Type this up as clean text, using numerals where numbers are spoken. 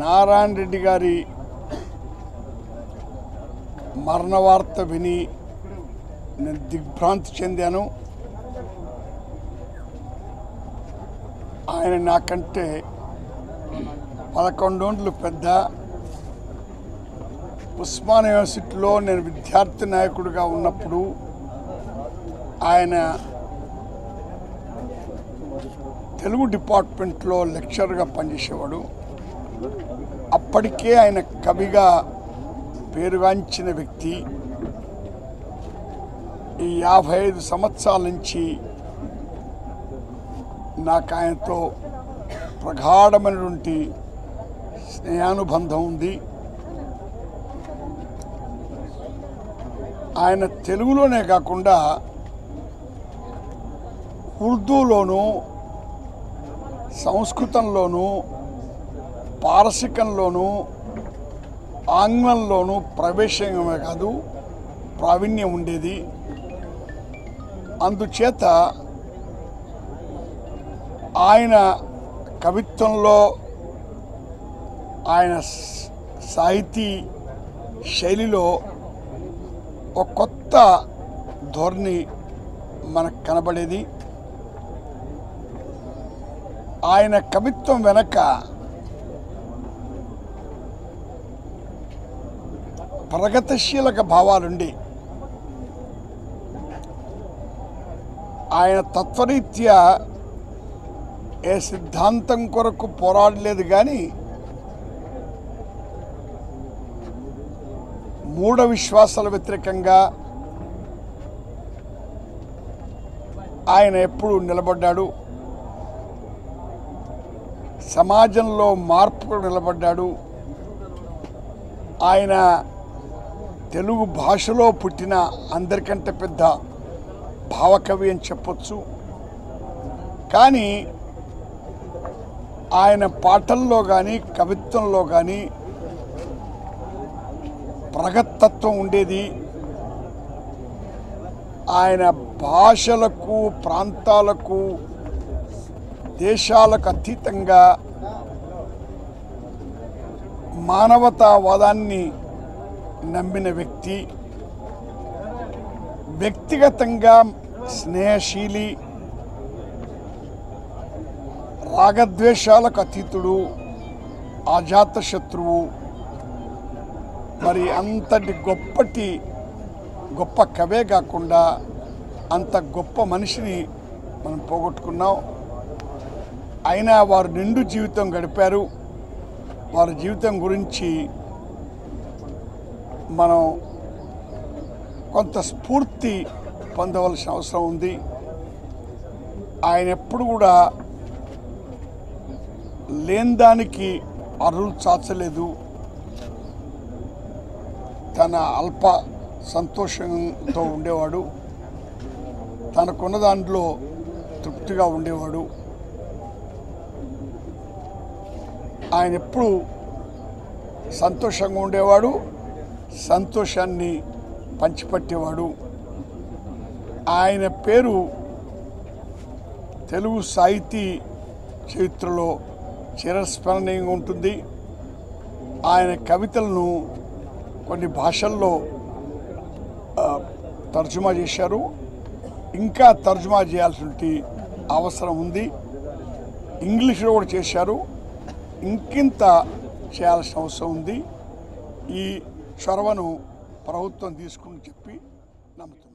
నారాయణ రెడ్డి గారి మరణ వార్త విని నేను దిగ్భ్రాంతి చెందాను. ఆయన నాకంటే 11 ఏళ్ళు పెద్ద. ఉస్మానియా యూనివర్సిటీలో నేను విద్యార్థి నాయకుడిగా ఉన్నప్పుడు ఆయన తెలుగు డిపార్ట్మెంట్లో లెక్చరర్గా పనిచేసేవాడు. అప్పటికే ఆయన కవిగా పేరుగాంచిన వ్యక్తి. ఈ 55 సంవత్సరాల నుంచి నాకు ఆయనతో ప్రగాఢమైనటువంటి స్నేహానుబంధం ఉంది. ఆయన తెలుగులోనే కాకుండా ఉర్దూలోనూ సంస్కృతంలోనూ పారసికంలోనూ ఆంగ్లంలోనూ ప్రవేశమే కాదు ప్రావీణ్యం ఉండేది. అందుచేత ఆయన కవిత్వంలో ఆయన సాహితీ శైలిలో ఒక కొత్త ధోరణి మనకు కనబడేది. ఆయన కవిత్వం వెనక ప్రగతిశీలక భావాలుండి ఆయన తత్వరీత్యా ఏ సిద్ధాంతం కొరకు పోరాడలేదు, కానీ మూఢ విశ్వాసాల వ్యతిరేకంగా ఆయన ఎప్పుడు నిలబడ్డాడు. సమాజంలో మార్పుకు నిలబడ్డాడు. ఆయన తెలుగు భాషలో పుట్టిన అందరికంటే పెద్ద భావకవి అని చెప్పొచ్చు. కానీ ఆయన పాటల్లో కానీ కవిత్వంలో కానీ ప్రగతత్వం ఉండేది. ఆయన భాషలకు, ప్రాంతాలకు, దేశాలకు అతీతంగా మానవతావాదాన్ని నమ్మిన వ్యక్తి. వ్యక్తిగతంగా స్నేహశీలి, రాగద్వేషాలకు అతీతుడు, అజాత శత్రువు. మరి అంతటి గొప్ప కవే కాకుండా అంత గొప్ప మనిషిని మనం పోగొట్టుకున్నాం. అయినా వారు నిండు జీవితం గడిపారు. వారి జీవితం గురించి మనం కొంత స్ఫూర్తి పొందవలసిన అవసరం ఉంది. ఆయన ఎప్పుడు కూడా లేని దానికి అరులు చాచలేదు. తన అల్ప సంతోషంతో ఉండేవాడు. తనకున్న దాంట్లో తృప్తిగా ఉండేవాడు. ఆయన ఎప్పుడు సంతోషంగా ఉండేవాడు, సంతోషాన్ని పంచిపెట్టేవాడు. ఆయన పేరు తెలుగు సాహితీ చరిత్రలో చిరస్మరణీయంగా ఉంటుంది. ఆయన కవితలను కొన్ని భాషల్లో తర్జుమా చేశారు. ఇంకా తర్జుమా చేయాల్సిన అవసరం ఉంది. ఇంగ్లీష్లో కూడా చేశారు. ఇంకింత చేయాల్సిన అవసరం ఉంది. ఈ చొరవను ప్రభుత్వం తీసుకుని చెప్పి నమ్ముతుంది.